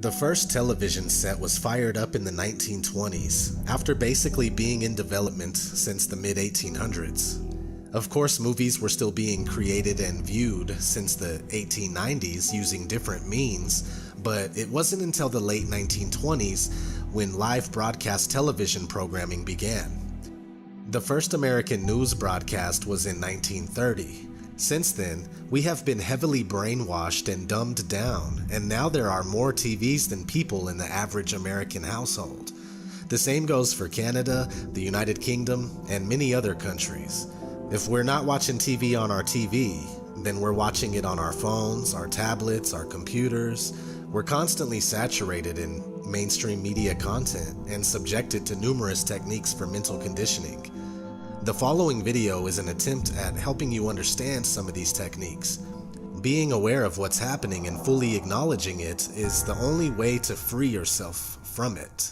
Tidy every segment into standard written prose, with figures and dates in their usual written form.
The first television set was fired up in the 1920s, after basically being in development since the mid-1800s. Of course, movies were still being created and viewed since the 1890s using different means, but it wasn't until the late 1920s when live broadcast television programming began. The first American news broadcast was in 1930. Since then, we have been heavily brainwashed and dumbed down, and now there are more TVs than people in the average American household. The same goes for Canada, the United Kingdom, and many other countries. If we're not watching TV on our TV, then we're watching it on our phones, our tablets, our computers. We're constantly saturated in mainstream media content and subjected to numerous techniques for mental conditioning. The following video is an attempt at helping you understand some of these techniques. Being aware of what's happening and fully acknowledging it is the only way to free yourself from it.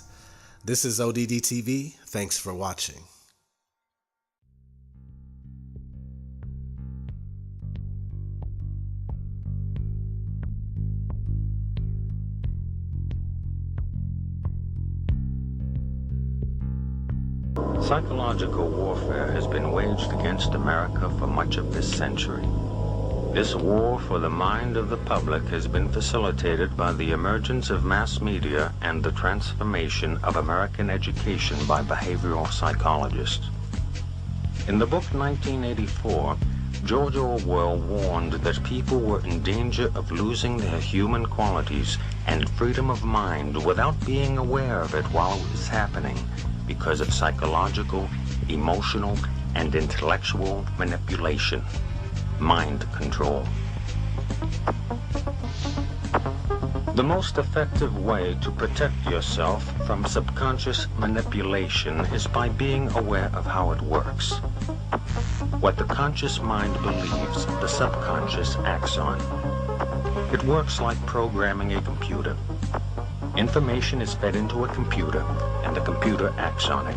This is ODD TV. Thanks for watching. Psychological warfare has been waged against America for much of this century. This war for the mind of the public has been facilitated by the emergence of mass media and the transformation of American education by behavioral psychologists. In the book 1984, George Orwell warned that people were in danger of losing their human qualities and freedom of mind without being aware of it while it was happening, because of psychological, emotional, and intellectual manipulation, mind control. The most effective way to protect yourself from subconscious manipulation is by being aware of how it works. What the conscious mind believes, the subconscious acts on. It works like programming a computer. Information is fed into a computer, and the computer acts on it.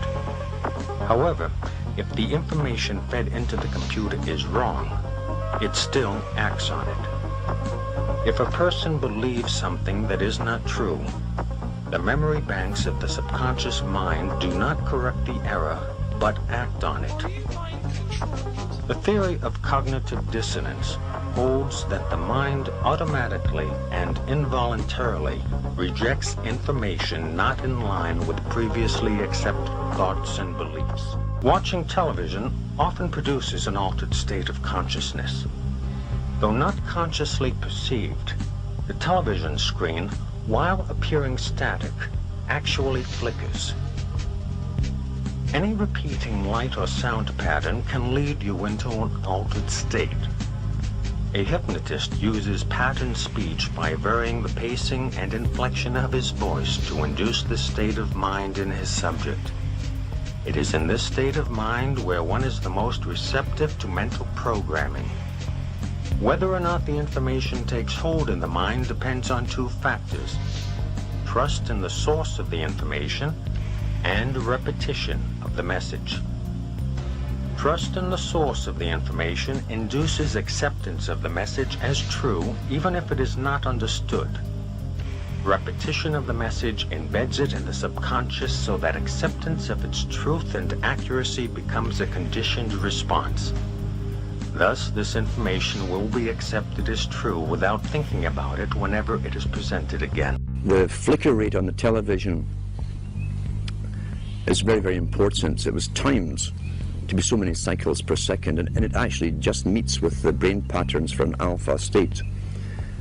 However, if the information fed into the computer is wrong, it still acts on it. If a person believes something that is not true, the memory banks of the subconscious mind do not correct the error, but act on it. The theory of cognitive dissonance holds that the mind automatically and involuntarily rejects information not in line with previously accepted thoughts and beliefs. Watching television often produces an altered state of consciousness. Though not consciously perceived, the television screen, while appearing static, actually flickers. Any repeating light or sound pattern can lead you into an altered state. A hypnotist uses pattern speech by varying the pacing and inflection of his voice to induce this state of mind in his subject. It is in this state of mind where one is the most receptive to mental programming. Whether or not the information takes hold in the mind depends on two factors: trust in the source of the information and repetition of the message. Trust in the source of the information induces acceptance of the message as true, even if it is not understood. Repetition of the message embeds it in the subconscious so that acceptance of its truth and accuracy becomes a conditioned response. Thus, this information will be accepted as true without thinking about it whenever it is presented again. The flicker rate on the television is very, very important. It was timed to be so many cycles per second, and it actually just meets with the brain patterns for an alpha state.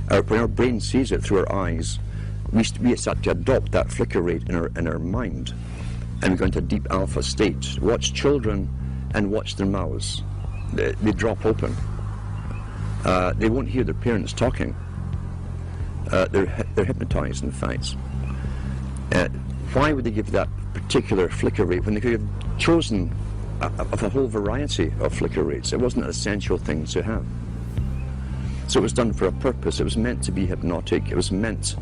When our brain sees it through our eyes, we start to adopt that flicker rate in our mind, and we go into a deep alpha state. Watch children and watch their mouths. They drop open. They won't hear their parents talking. They're hypnotized, in fact. Why would they give that particular flicker rate when they could have chosen of a whole variety of flicker rates? It wasn't an essential thing to have. So it was done for a purpose. It was meant to be hypnotic. It was meant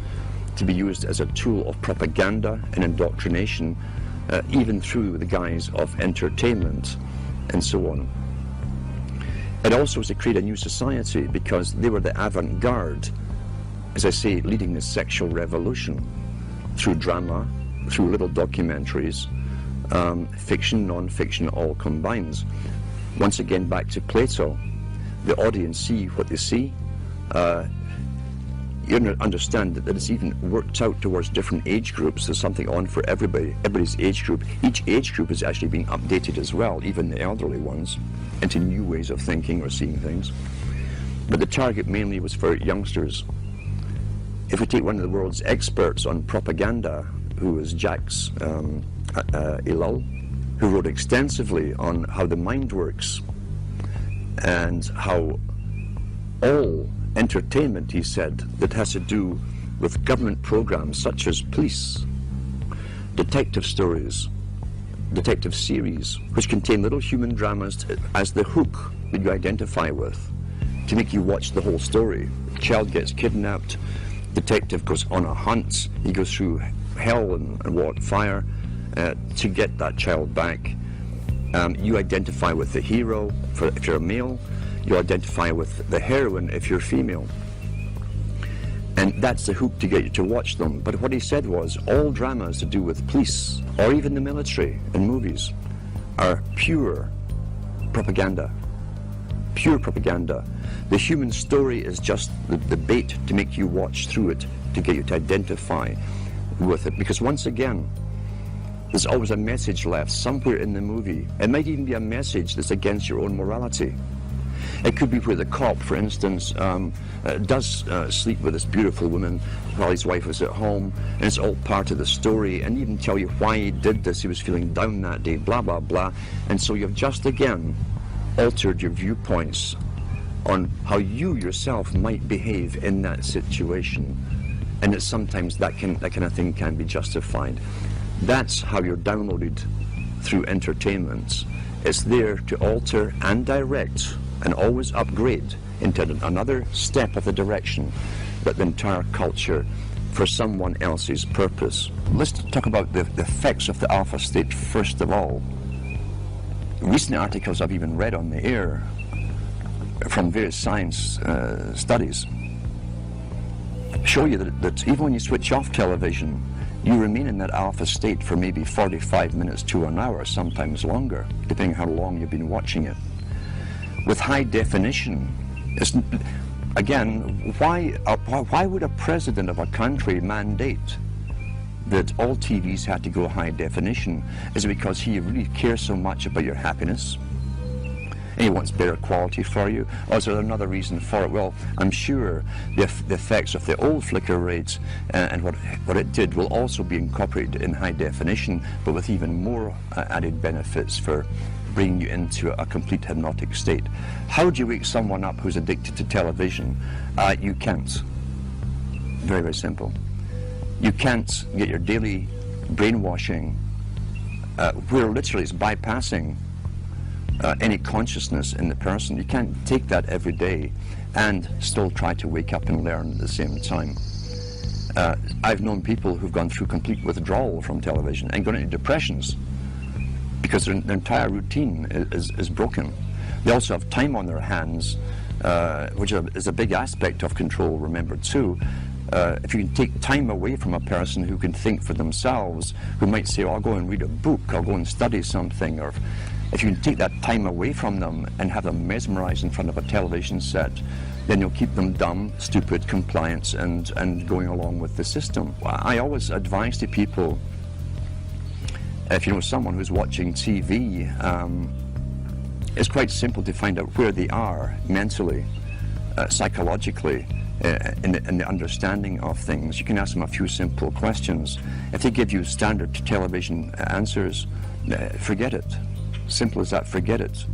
to be used as a tool of propaganda and indoctrination, even through the guise of entertainment and so on. It also was to create a new society, because they were the avant-garde as I say, leading the sexual revolution through drama, through little documentaries, fiction, non-fiction, all combines. Once again, back to Plato, the audience see what they see. You understand that it's even worked out towards different age groups. There's something on for everybody's age group. Each age group is actually being updated as well, even the elderly ones, into new ways of thinking or seeing things. But the target mainly was for youngsters. If we take one of the world's experts on propaganda, who was Jacques Ellul, who wrote extensively on how the mind works and how all entertainment, he said, that has to do with government programs such as police, detective stories, detective series, which contain little human dramas as the hook that you identify with, to make you watch the whole story. Child gets kidnapped, detective goes on a hunt, he goes through hell and fire to get that child back. You identify with the hero if you're a male, you identify with the heroine if you're female. And that's the hook to get you to watch them. But what he said was, all dramas to do with police, or even the military in movies, are pure propaganda. Pure propaganda. The human story is just the bait to make you watch through it, to get you to identify with it. Because once again, there's always a message left somewhere in the movie. It might even be a message that's against your own morality. It could be where the cop, for instance, does sleep with this beautiful woman while his wife was at home, and it's all part of the story, and even tell you why he did this, he was feeling down that day, blah, blah, blah. And so you've just again altered your viewpoints on how you yourself might behave in that situation. And that sometimes that kind of thing can be justified. That's how you're downloaded through entertainment. It's there to alter and direct and always upgrade into another step of the direction, but the entire culture for someone else's purpose. Let's talk about the effects of the alpha state first of all. Recent articles I've even read on the air from various science studies show you that even when you switch off television, you remain in that alpha state for maybe 45 minutes to an hour, sometimes longer, depending how long you've been watching it. With high definition, again, why would a president of a country mandate that all TVs had to go high definition? Is it because he really cares so much about your happiness? And he wants better quality for you? Or is there another reason for it? Well, I'm sure the effects of the old flicker rates and what it did will also be incorporated in high definition, but with even more added benefits for bringing you into a complete hypnotic state. How do you wake someone up who's addicted to television? You can't. Very, very simple. You can't get your daily brainwashing, where literally it's bypassing any consciousness in the person. You can't take that every day and still try to wake up and learn at the same time. I've known people who've gone through complete withdrawal from television and gone into depressions because their entire routine is broken. They also have time on their hands, which is a big aspect of control, remember too. If you can take time away from a person who can think for themselves, who might say, oh, I'll go and read a book, I'll go and study something, or if you can take that time away from them and have them mesmerized in front of a television set, then you'll keep them dumb, stupid, compliant, and going along with the system. I always advise to people, if you know someone who's watching TV, it's quite simple to find out where they are mentally, psychologically, in the understanding of things. You can ask them a few simple questions. If they give you standard television answers, forget it. Simple as that, forget it.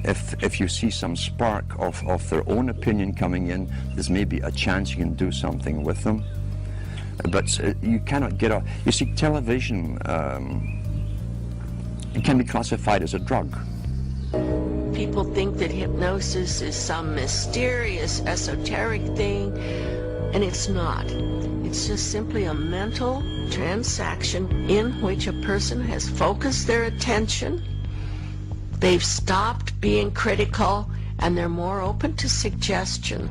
If you see some spark of their own opinion coming in, there's maybe a chance you can do something with them. But you cannot get off. You see, television, it can be classified as a drug. People think that hypnosis is some mysterious, esoteric thing, and it's not. It's just simply a mental transaction in which a person has focused their attention, they've stopped being critical, and they're more open to suggestion.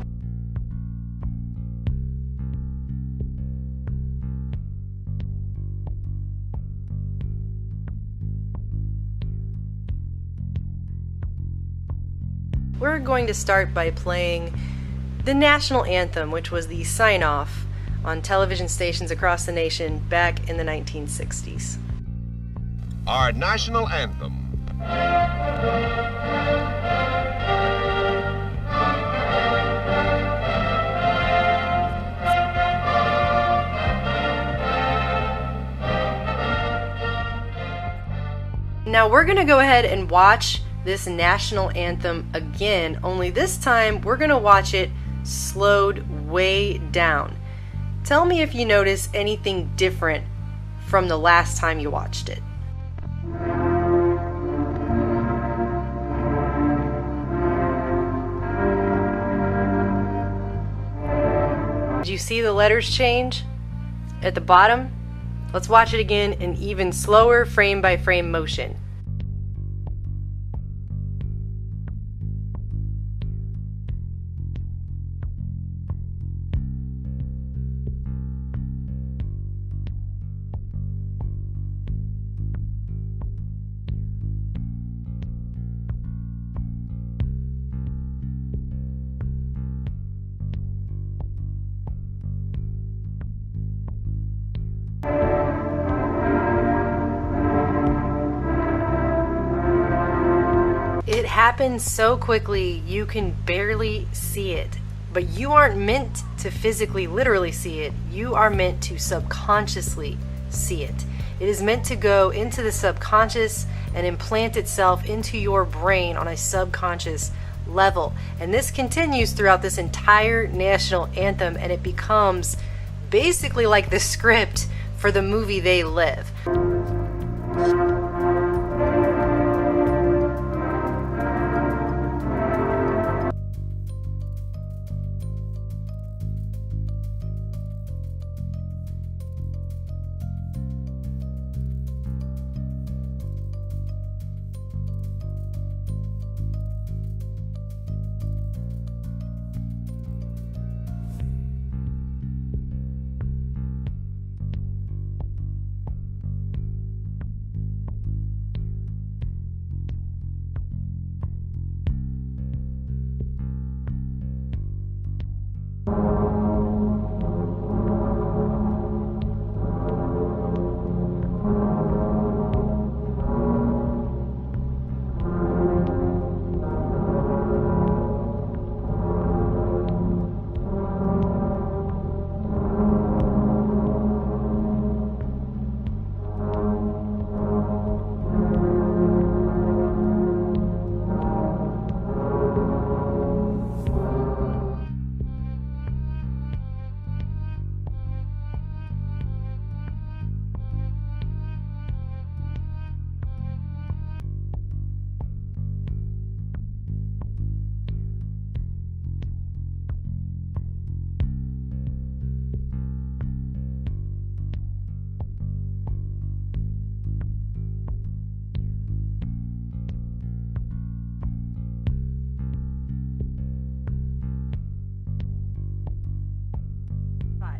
we're going to start by playing the national anthem, which was the sign-off on television stations across the nation back in the 1960s. Our national anthem. Now we're going to go ahead and watch this national anthem again, only this time we're going to watch it slowed way down. Tell me if you notice anything different from the last time you watched it. Did you see the letters change at the bottom? Let's watch it again in even slower frame by frame motion. It happens so quickly you can barely see it, but you aren't meant to physically, literally see it. You are meant to subconsciously see it. It is meant to go into the subconscious and implant itself into your brain on a subconscious level. And this continues throughout this entire national anthem, and it becomes basically like the script for the movie They Live.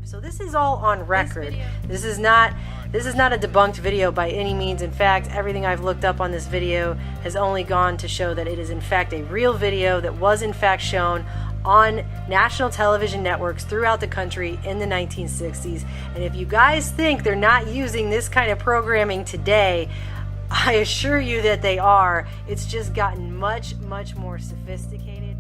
So this is all on record. This is not a debunked video by any means. In fact, everything I've looked up on this video has only gone to show that it is in fact a real video that was in fact shown on national television networks throughout the country in the 1960s. And if you guys think they're not using this kind of programming today, I assure you that they are. It's just gotten much, much more sophisticated.